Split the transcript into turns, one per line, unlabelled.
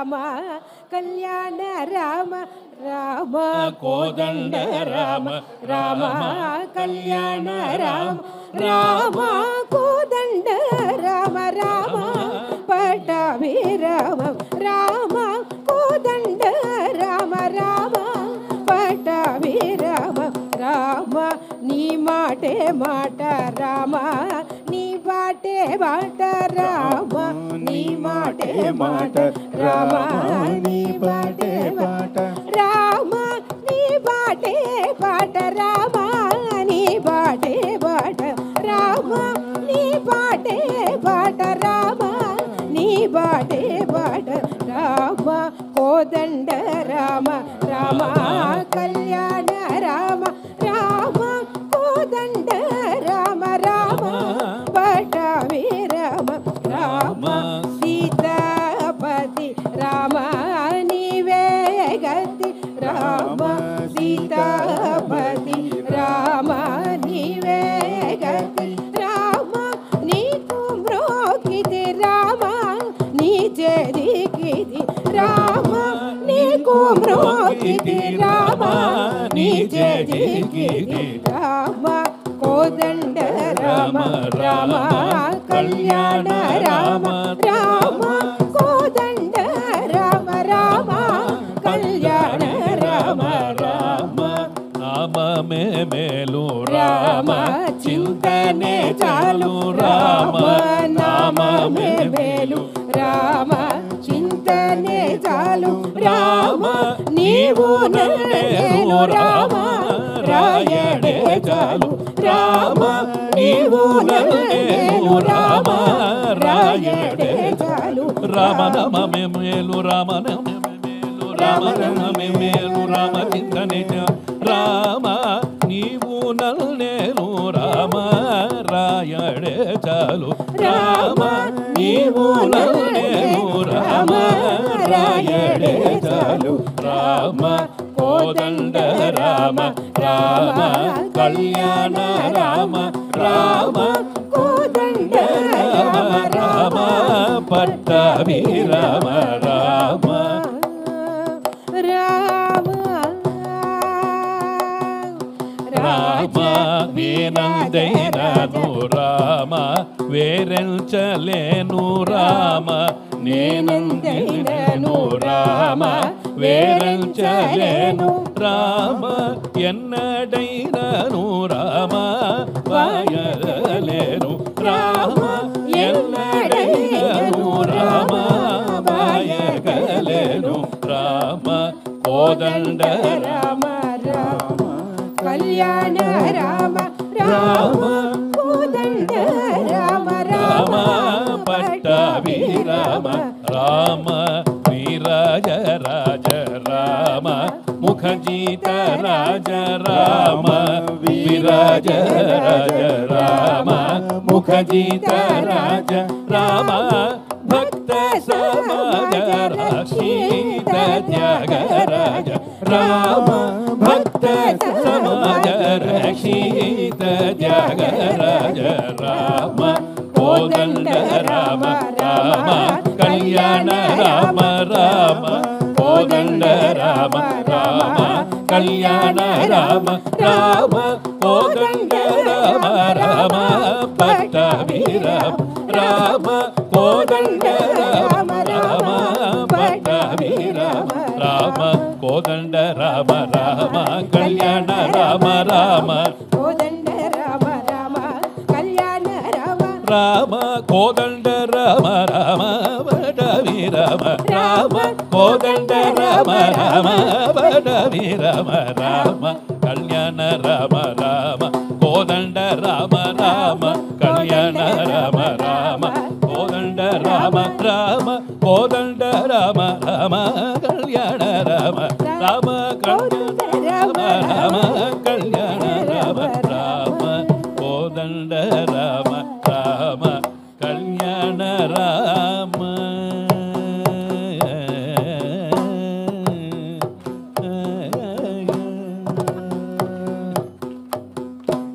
రామ కళ్యాణ రామ రామ కోదండ రామ రామ కళ్యాణ రామ రామ కోదండ రామ రామ పటాభి రామ రామ కోదండ రామ రామ పటాభి రామ రామ నీ మాటే మాట రామ నీ బాటే బాట రామ నీ మాటే మాట రామ నీ బాటే బాట రామ నీ బాటే బాట రామ నీ బాటే బాట రామ నీ బాటే బాట రామ నీ బాటే బాట రామ కోదండ రామ రామ కళ్యాణ రామ రామ కోదండ రామ రామ పటాభి రామ రామ సీతాపతి రామ నీవే గతి రామ సీతాపతి రామ నీవే గతి రామ నీకు మ్రోకితి రామ నీ చెదికిది రామ నీకు మ్రోకితి రామ నీ చెదికిది రామ కోదండ రామ రామ కళ్యాణ రామ రామ కోదండ రామ రామ కళ్యాణ రామ రామ
నామమే మేలు రామ చింతనే చాలు రామ
నామమే మేలు రామ చింతనే చాలు రామ నీవు నన్ను రామ రాయడే చాలు రామ నీవు నన్ను రామ రాయడే చాలు
రామ నామమే మేలు రామ నామమే మేలు రామ నామమే మేలు రామ చింతనే రామ నీవు నన్నేను రామ రాయడే చాలు రామ నీవు నన్నేను రామ రాయడే చాలు రామ కోదండ రామ రామ కళ్యాణ రామ రామ
కోదండ
రామ రామ పట్టాభి రామ రామ రామ నేనందైనను రామ వేరెంచలేను రామ నేనందైనను రామ వేరెంచలేను రామ ఎన్నడైనను రామ వాయలేను రామ ఎన్నడైనను రామ వాయగలేను రామ కోదండ
రామ రామ కళ్యాణ రామ రామ కోదండ రామ రామ
పట్టాభి రామ రామ వీరాజ రాజ రామ ముఖజీత రాజ రామ విరాజ రాజ రామ ముఖజీత రాజ రామ భక్త సమాజ రక్షిత త్యాగరాజ రామ భక్త సమాజ రక్షిత త్యాగరాజ రామ కోదండ రామ రామ కళ్యాణ రామ రామ కోదండ రామ రామ కళ్యాణ రామ రామ కోదండ రామ రామ పట్టాభి రామ రామ కోదండ రామ రామ పట్టాభి రామ రామ కోదండ రామ రామ కళ్యాణ రామ రామ
కోదండ రామ రామ కళ్యాణ రామ
రామ కోదండ రామ రామ పటాభి రామ రామ కోదండ రామ రామ పటాభి రామ రామ కళ్యాణ రామ రామ కోదండ రామ రామ కళ్యాణ రామ రామ కోదండ రామ రామ కోదండ రామ రామ కళ్యాణ రామ రామ కళ్యాణ రామ రామ కళ్యాణ రామ రామ కోదండ రామ రామ కళ్యాణ రామ